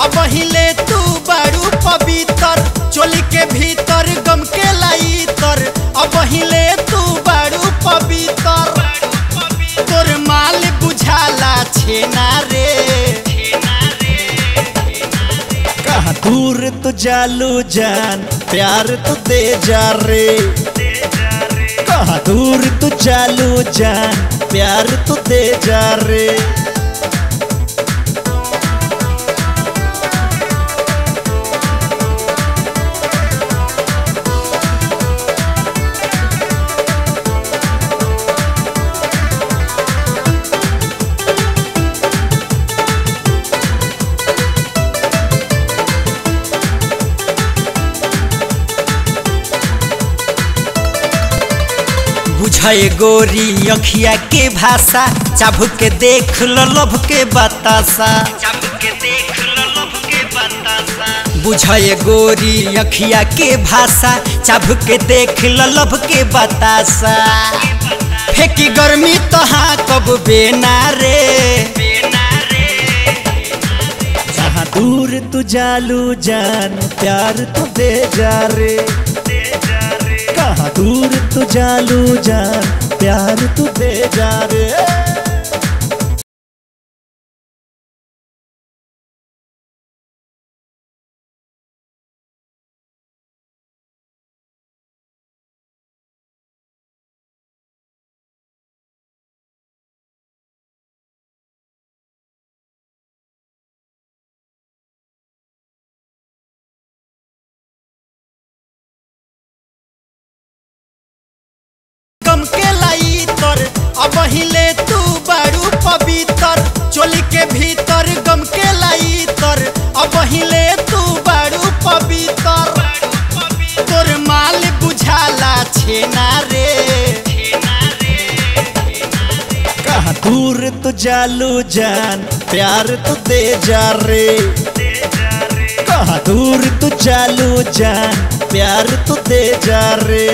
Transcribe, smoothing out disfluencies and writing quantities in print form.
अब हिले तू बारू पवित्र चोली के भीतर गम के लाई तर। अब हिले तू बारू पवित्र तोर माल बुझाला छेना रे। कहाँ दूर तो जालू जान प्यार तो दे जा रे। कहाँ दूर तो जालू जान प्यार तो दे जा रे। बुझे गोरी अखिया के भाषा चाबुक के देख लो लोभ के बतासा। बुझे गोरी अखिया के भाषा चाबुक के देख लो लोभ के बतासा। फेंकी गर्मी तो हाँ कब बेना रे। जहाँ दूर तू जालू जान प्यार तो दे जा रे। कहाँ दूर तू जालू जान प्यार तू दे जा रे। गम के लाई तर अब हिले तू बारू पवित्र चोली के भीतर गम के लाई तर। अब हिले तू बारू पवित्र तोर माल बुझाला छेना रे। कहाँ दूर तो जालू जान प्यार तो दे जा रे। कहाँ दूर तो जालू जान प्यार तो दे जा रे।